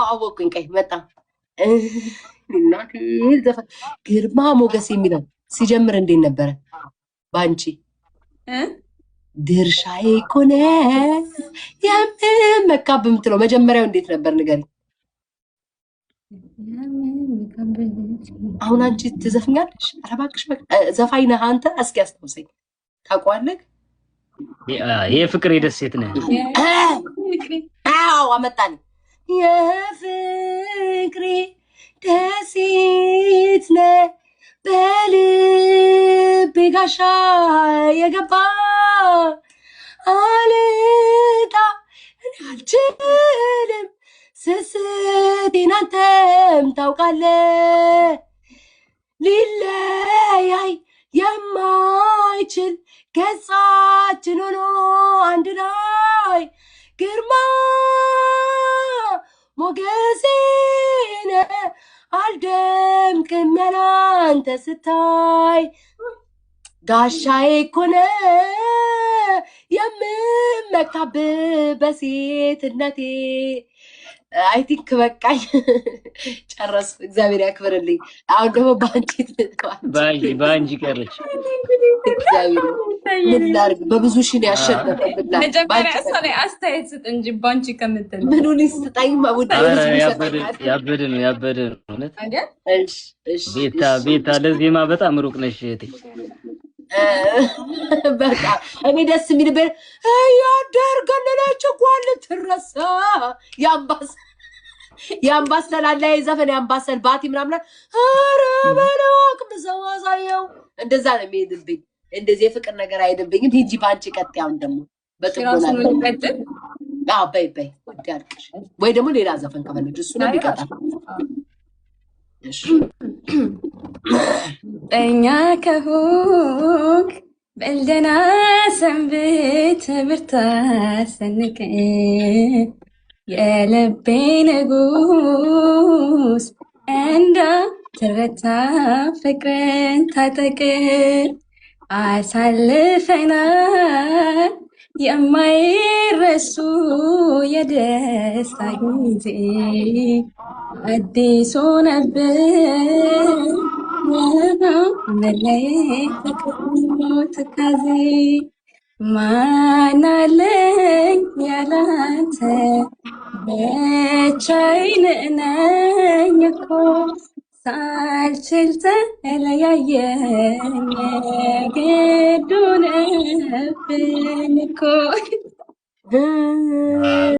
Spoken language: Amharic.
አወኩኝ። ቀይ መጣ እናቴ ዘፈን ግርማ ሞገስ የሚለው ሲጀምር እንዴት ነበረ? ባንቺ ድርሻዬ እኮ ነው የምመካብህ የምትለው መጀመሪያው እንዴት ነበር ንገሪኝ። አሁን አንቺ ትዘፍኛለሽ? ኧረ እባክሽ ዘፋኝ ነህ አንተ። እስኪ አስታውሰኝ። ታውቀዋለህ? የፍቅር የደሴት ነህ? አዎ አመጣኝ። የፍቅሬ ደሴት ነህ በልቤ ጋሻ የገባ አልጣ እኔ አልችልም ስስቴን አንተም ታውቃለህ። ሊለያይ የማይችል ገጻችን ሆኖ አንድ ላይ ግርማ ሞገሴነ አልደምቅም ያላንተ ስታይ ጋሻዬ እኮ ነህ የምመካብህ በሴትነቴ። አይ ቲንክ በቃኝ፣ ጨረስ። እግዚአብሔር ያክብርልኝ። አሁን ደግሞ በአንቺ ቀረች። እግዚአብሔር ምን ላድርግ? በብዙ ሺህ ነው ያሸነፈብኝ። መጀመሪያ ሰው ላይ አስተያየት ስጥ እንጂ ባንቺ ከምትል ምኑን ይስጠኝ? ያበደ ነው እውነት። ቤታ ለዜማ በጣም ሩቅ ነሽ እህቴ። በቃ እኔ ደስ የሚል ያደርገለች ጓል ትረሳ የአምባሰል አለ ዘፈን የአምባሰል ባቲ ምናምን ኧረ በለዋቅ ምዘዋዛየው እንደዛ ነው የሚሄድብኝ። እንደዚህ የፍቅር ነገር አይሄድብኝም። ሂጂ በአንቺ ቀጥያውን ደግሞ በጥቦና በይ ወዲያልቅሽ ወይ ደግሞ ሌላ ዘፈን ከፈለግሽ እሱ ነው የሚቀጣል። እኛ ከሆንክ በልደና ሰንብት ብርታ ሰንቅ የልቤ ንጉስ እንዳትረታ ፍቅርን ታጠቅ አሳልፈናል የማይረሱ የደስታ ጊዜ አዲስ ሆነብን መለየት ትካዜ ማን አለኝ ያላንተ ብቻዬን ነኝ እኮ ሳልችል ተለያየን ግድ ሆነብን እኮ